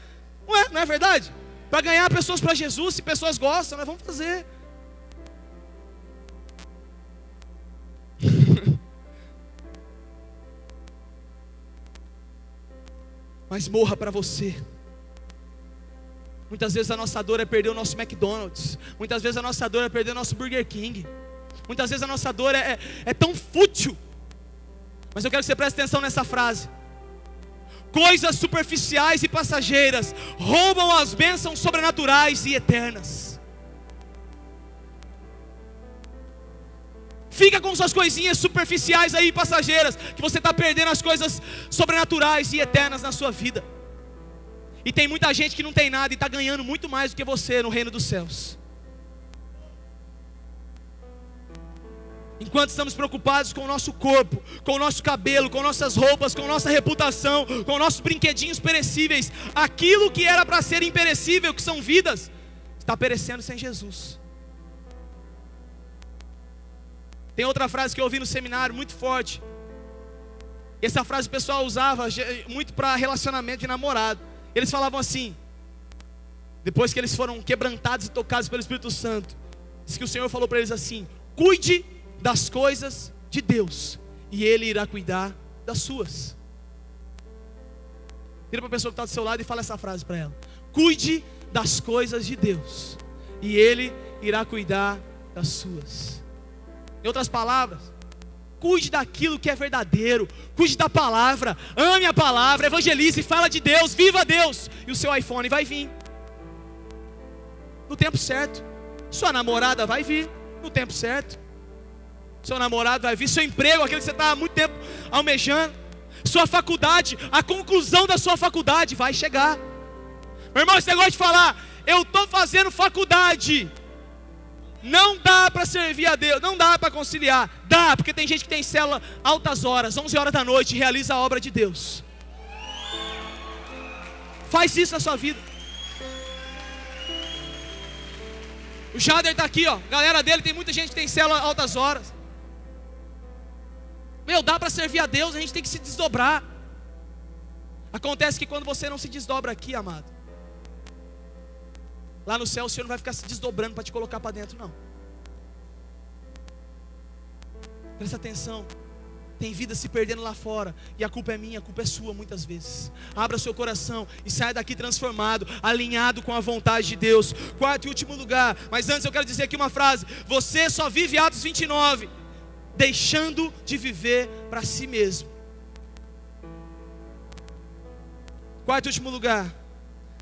Ué, não é verdade? Para ganhar pessoas para Jesus, se pessoas gostam, nós vamos fazer. Mas morra para você. Muitas vezes a nossa dor é perder o nosso McDonald's. Muitas vezes a nossa dor é perder o nosso Burger King. Muitas vezes a nossa dor é tão fútil. Mas eu quero que você preste atenção nessa frase. Coisas superficiais e passageiras roubam as bênçãos sobrenaturais e eternas. Fica com suas coisinhas superficiais aí, passageiras, que você está perdendo as coisas sobrenaturais e eternas na sua vida. E tem muita gente que não tem nada e está ganhando muito mais do que você no reino dos céus. Enquanto estamos preocupados com o nosso corpo, com o nosso cabelo, com nossas roupas, com nossa reputação, com nossos brinquedinhos perecíveis, aquilo que era para ser imperecível, que são vidas, está perecendo sem Jesus. Tem outra frase que eu ouvi no seminário, muito forte. Essa frase o pessoal usava muito para relacionamento de namorado. Eles falavam assim, depois que eles foram quebrantados e tocados pelo Espírito Santo, diz que o Senhor falou para eles assim: cuide das coisas de Deus, e Ele irá cuidar das suas. Vira para a pessoa que está do seu lado e fala essa frase para ela: cuide das coisas de Deus, e Ele irá cuidar das suas. Em outras palavras, cuide daquilo que é verdadeiro, cuide da palavra, ame a palavra, evangelize, fala de Deus, viva Deus, e o seu iPhone vai vir no tempo certo. Sua namorada vai vir no tempo certo. Seu namorado vai vir, seu emprego, aquele que você está há muito tempo almejando, sua faculdade, a conclusão da sua faculdade vai chegar. Meu irmão, esse negócio de falar, eu estou fazendo faculdade, não dá para servir a Deus, não dá para conciliar. Dá, porque tem gente que tem célula altas horas, 11 horas da noite, e realiza a obra de Deus. Faz isso na sua vida. O Jader está aqui, ó. Galera dele, tem muita gente que tem célula altas horas. Meu, dá para servir a Deus, a gente tem que se desdobrar. Acontece que quando você não se desdobra aqui, amado, lá no céu o Senhor não vai ficar se desdobrando para te colocar para dentro, não. Presta atenção. Tem vida se perdendo lá fora, e a culpa é minha, a culpa é sua muitas vezes. Abra seu coração e saia daqui transformado, alinhado com a vontade de Deus. Quarto e último lugar, mas antes eu quero dizer aqui uma frase: você só vive Atos 29 deixando de viver para si mesmo. Quarto e último lugar,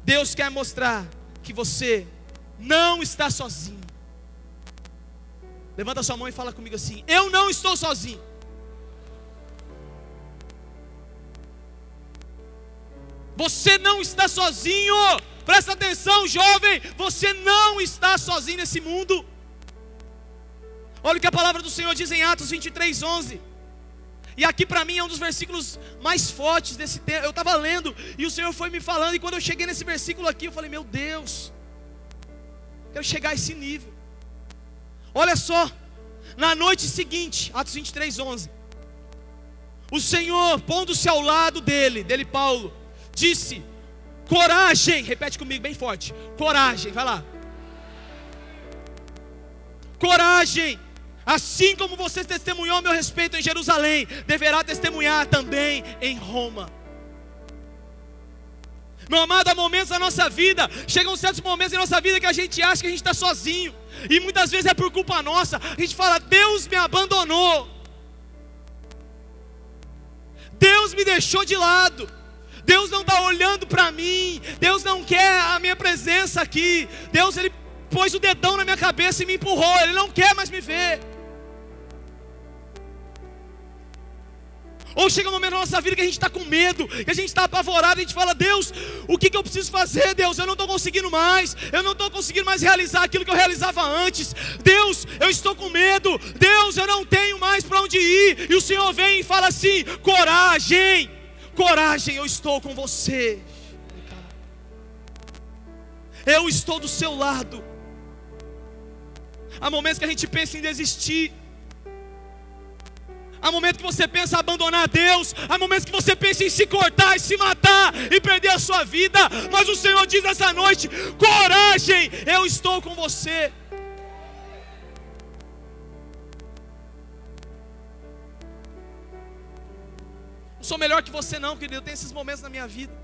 Deus quer mostrar que você não está sozinho. Levanta sua mão e fala comigo assim: eu não estou sozinho. Você não está sozinho. Presta atenção, jovem, você não está sozinho nesse mundo. Olha o que a palavra do Senhor diz em Atos 23:11. E aqui para mim é um dos versículos mais fortes desse tempo. Eu estava lendo e o Senhor foi me falando, e quando eu cheguei nesse versículo aqui, eu falei: meu Deus, quero chegar a esse nível. Olha só, na noite seguinte, Atos 23:11, o Senhor, pondo-se ao lado dele Paulo, disse: coragem, repete comigo bem forte, coragem, vai lá. Coragem, assim como você testemunhou a meu respeito em Jerusalém, deverá testemunhar também em Roma. Meu amado, há momentos na nossa vida, chegam certos momentos na nossa vida que a gente acha que a gente está sozinho, e muitas vezes é por culpa nossa. A gente fala: Deus me abandonou, Deus me deixou de lado, Deus não está olhando para mim, Deus não quer a minha presença aqui, Deus, Ele pôs o dedão na minha cabeça e me empurrou, Ele não quer mais me ver. Ou chega um momento na nossa vida que a gente está com medo, que a gente está apavorado, a gente fala: Deus, o que eu preciso fazer? Deus, eu não estou conseguindo mais, eu não estou conseguindo mais realizar aquilo que eu realizava antes. Deus, eu estou com medo, Deus, eu não tenho mais para onde ir. E o Senhor vem e fala assim: coragem, coragem, eu estou com você, eu estou do seu lado. Há momentos que a gente pensa em desistir, há momentos que você pensa em abandonar Deus, há momentos que você pensa em se cortar e se matar e perder a sua vida, mas o Senhor diz nessa noite: coragem, eu estou com você. Não sou melhor que você não, querido. Eu tenho esses momentos na minha vida,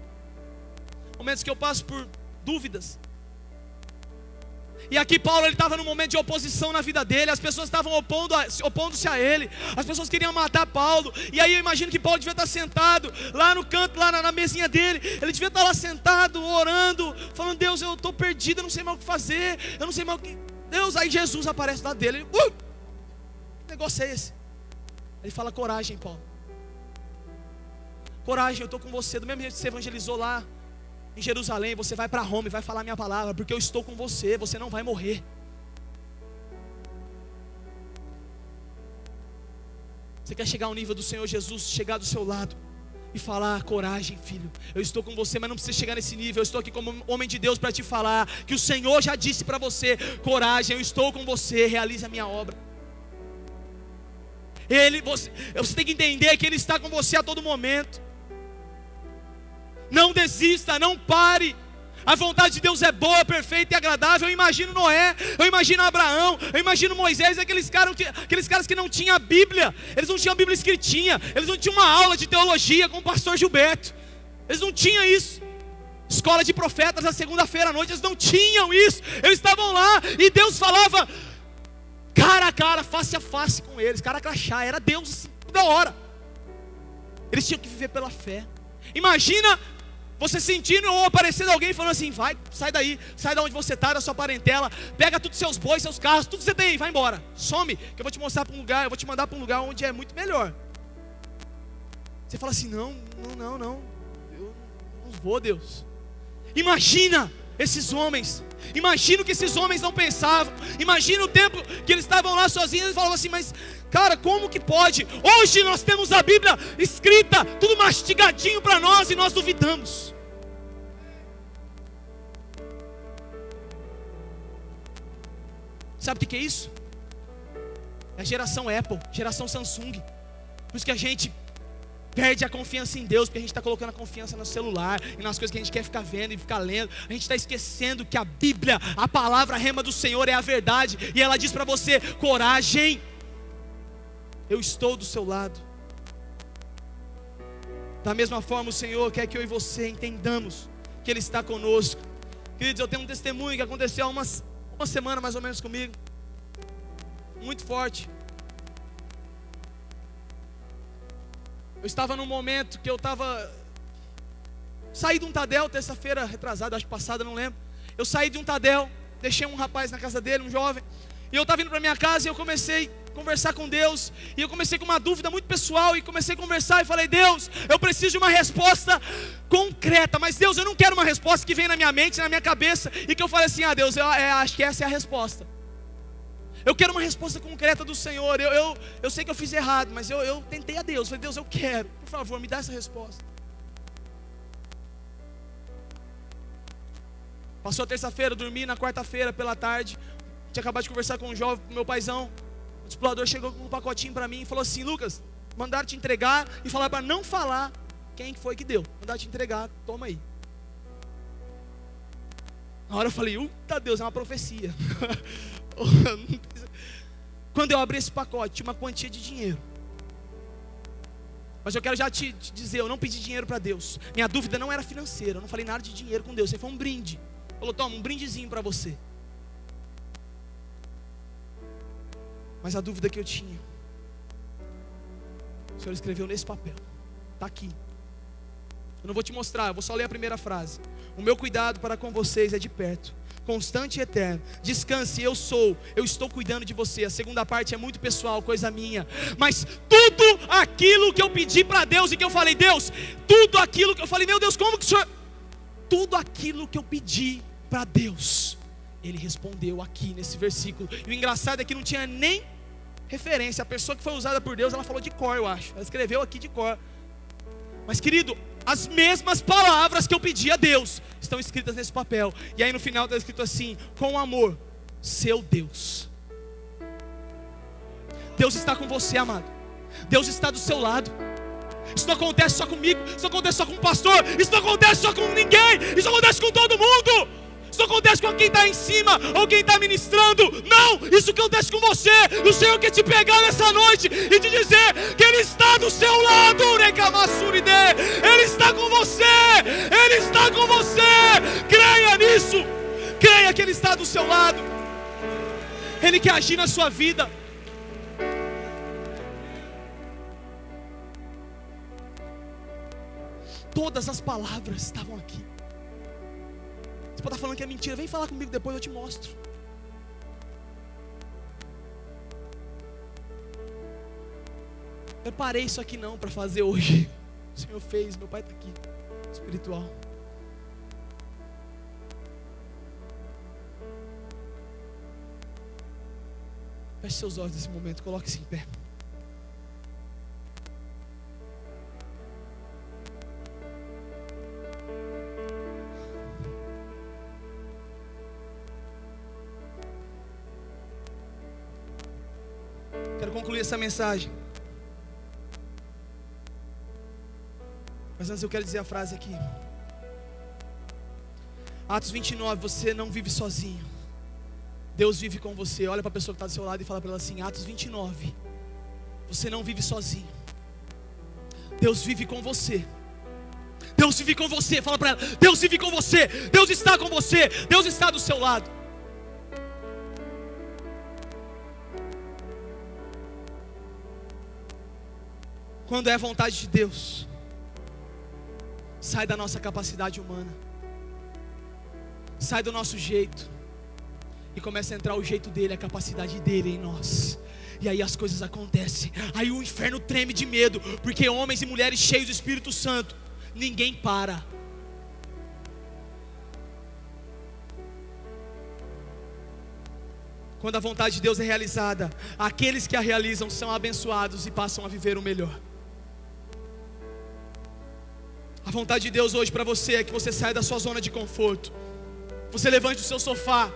momentos que eu passo por dúvidas. E aqui Paulo, ele estava num momento de oposição na vida dele. As pessoas estavam opondo-se a ele. As pessoas queriam matar Paulo. E aí eu imagino que Paulo devia estar sentado lá no canto, lá na mesinha dele. Ele devia estar lá sentado, orando, falando: Deus, eu estou perdido, eu não sei mais o que fazer, eu não sei mais o que... Deus, aí Jesus aparece lá dele. Ele, que negócio é esse? Ele fala: coragem, Paulo, coragem, eu estou com você. Do mesmo jeito que você evangelizou lá em Jerusalém, você vai para Roma e vai falar a minha palavra, porque eu estou com você, você não vai morrer. Você quer chegar ao nível do Senhor Jesus, chegar do seu lado e falar: coragem, filho, eu estou com você, mas não precisa chegar nesse nível. Eu estou aqui como homem de Deus para te falar que o Senhor já disse para você: coragem, eu estou com você, realize a minha obra. Você tem que entender que Ele está com você a todo momento. Não desista, não pare. A vontade de Deus é boa, perfeita e agradável. Eu imagino Noé, eu imagino Abraão, eu imagino Moisés, aqueles caras que não tinham a Bíblia. Eles não tinham a Bíblia escritinha, eles não tinham uma aula de teologia com o pastor Gilberto. Eles não tinham isso. Escola de profetas na segunda-feira à noite, eles não tinham isso. Eles estavam lá e Deus falava cara a cara, face a face com eles, cara a crachá, era Deus assim, toda hora. Eles tinham que viver pela fé. Imagina você sentindo ou aparecendo alguém falando assim: vai, sai daí, sai da onde você está, da sua parentela, pega todos os seus bois, seus carros, tudo que você tem aí, vai embora, some, que eu vou te mostrar para um lugar, eu vou te mandar para um lugar onde é muito melhor. Você fala assim: não, eu não vou, Deus. Imagina esses homens, imagina o que esses homens não pensavam, imagina o tempo que eles estavam lá sozinhos e falavam assim: mas cara, como que pode? Hoje nós temos a Bíblia escrita, tudo mastigadinho para nós e nós duvidamos. Sabe o que é isso? É a geração Apple, geração Samsung. Por isso que a gente perde a confiança em Deus, porque a gente está colocando a confiança no celular e nas coisas que a gente quer ficar vendo e ficar lendo. A gente está esquecendo que a Bíblia, a palavra rema do Senhor é a verdade, e ela diz para você: coragem, eu estou do seu lado. Da mesma forma o Senhor quer que eu e você entendamos que Ele está conosco. Queridos, eu tenho um testemunho que aconteceu há uma semana mais ou menos comigo, muito forte. Eu estava num momento que eu saí de um Tadel, terça-feira retrasada, acho passada, não lembro. Eu saí de um Tadel, deixei um rapaz na casa dele, um jovem, e eu estava indo para minha casa e eu comecei a conversar com Deus, e eu comecei com uma dúvida muito pessoal, e comecei a conversar e falei: Deus, eu preciso de uma resposta concreta, mas Deus, eu não quero uma resposta que vem na minha mente, na minha cabeça, e que eu fale assim: ah Deus, eu acho que essa é a resposta. Eu quero uma resposta concreta do Senhor. Eu sei que eu fiz errado, mas eu tentei a Deus. Falei: Deus, eu quero, por favor, me dá essa resposta. Passou a terça-feira, eu dormi na quarta-feira pela tarde. Tinha acabado de conversar com um jovem, com meu paizão. O explorador chegou com um pacotinho para mim e falou assim: Lucas, mandaram te entregar e falaram para não falar quem foi que deu. Mandaram te entregar, toma aí. Na hora eu falei: eita Deus, é uma profecia. Quando eu abri esse pacote, tinha uma quantia de dinheiro. Mas eu quero já te dizer, eu não pedi dinheiro para Deus. Minha dúvida não era financeira, eu não falei nada de dinheiro com Deus. Isso foi um brinde. Falou: toma, um brindezinho para você. Mas a dúvida que eu tinha, o Senhor escreveu nesse papel. Está aqui. Eu não vou te mostrar, eu vou só ler a primeira frase. O meu cuidado para com vocês é de perto, constante e eterno. Descanse, eu estou cuidando de você. A segunda parte é muito pessoal, coisa minha. Mas tudo aquilo que eu pedi para Deus e que eu falei: Deus, tudo aquilo que eu falei, meu Deus, como que o Senhor... Tudo aquilo que eu pedi para Deus, Ele respondeu aqui nesse versículo. E o engraçado é que não tinha nem referência. A pessoa que foi usada por Deus, ela falou de cor, eu acho. Ela escreveu aqui de cor. Mas querido, as mesmas palavras que eu pedi a Deus estão escritas nesse papel. E aí no final está escrito assim: com amor, seu Deus. Deus está com você, amado. Deus está do seu lado. Isso não acontece só comigo, isso não acontece só com o pastor, isso não acontece só com ninguém, isso acontece com todo mundo. Isso não acontece com quem está em cima ou quem está ministrando. Não, isso acontece com você. O Senhor quer te pegar nessa noite e te dizer que Ele está do seu lado. Ele está com você. Ele está com você. Creia nisso. Creia que Ele está do seu lado. Ele quer agir na sua vida. Todas as palavras estavam aqui. Você pode estar falando que é mentira, vem falar comigo depois, eu te mostro. Eu preparei isso aqui não para fazer hoje. O Senhor fez, meu Pai está aqui, espiritual. Feche seus olhos nesse momento, coloque-se em pé. Quero concluir essa mensagem. Mas antes eu quero dizer a frase aqui. Atos 29, você não vive sozinho. Deus vive com você. Olha para a pessoa que está do seu lado e fala para ela assim: Atos 29, você não vive sozinho. Deus vive com você. Deus vive com você. Fala para ela: Deus vive com você. Deus está com você. Deus está do seu lado. Quando é a vontade de Deus, sai da nossa capacidade humana, sai do nosso jeito, e começa a entrar o jeito dele, a capacidade dele em nós. E aí as coisas acontecem. Aí o inferno treme de medo, porque homens e mulheres cheios do Espírito Santo, ninguém para. Quando a vontade de Deus é realizada, aqueles que a realizam são abençoados e passam a viver o melhor. A vontade de Deus hoje para você é que você saia da sua zona de conforto. Você levante do seu sofá,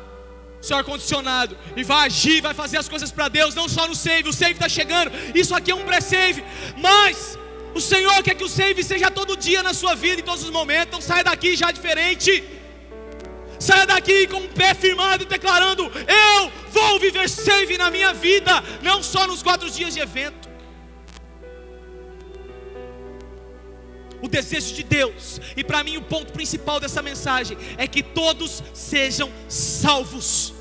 seu ar-condicionado, e vai agir, vai fazer as coisas para Deus. Não só no save, o save está chegando. Isso aqui é um pré-save, mas o Senhor quer que o save seja todo dia na sua vida, em todos os momentos. Então saia daqui já diferente. Saia daqui com o pé firmado, declarando: eu vou viver save na minha vida, não só nos 4 dias de evento. O desejo de Deus, e para mim o ponto principal dessa mensagem, é que todos sejam salvos.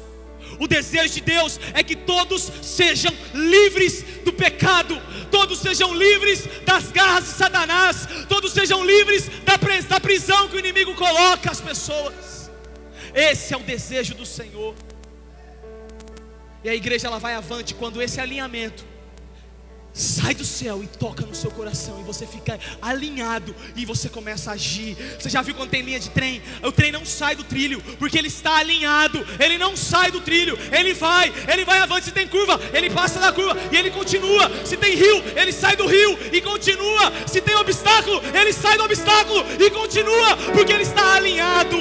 O desejo de Deus é que todos sejam livres do pecado, todos sejam livres das garras de Satanás, todos sejam livres da prisão que o inimigo coloca as pessoas. Esse é o desejo do Senhor. E a igreja ela vai avante quando esse alinhamento sai do céu e toca no seu coração, e você fica alinhado, e você começa a agir. Você já viu quando tem linha de trem? O trem não sai do trilho, porque ele está alinhado. Ele não sai do trilho, ele vai avante. Se tem curva, ele passa da curva e ele continua. Se tem rio, ele sai do rio e continua. Se tem obstáculo, ele sai do obstáculo e continua, porque ele está alinhado.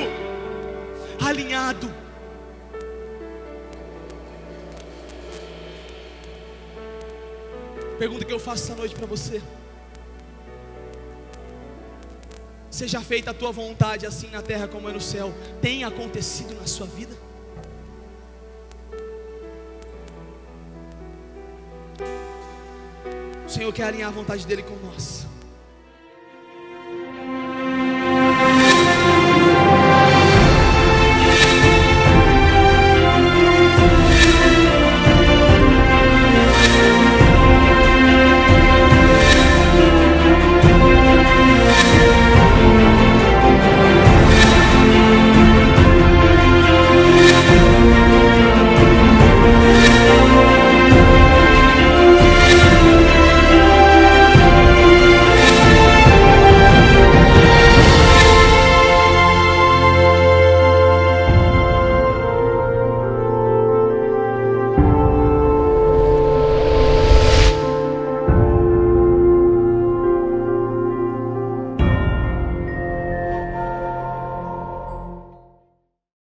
Alinhado. Pergunta que eu faço essa noite para você: seja feita a tua vontade, assim na terra como é no céu. Tem acontecido na sua vida? O Senhor quer alinhar a vontade dele com nós.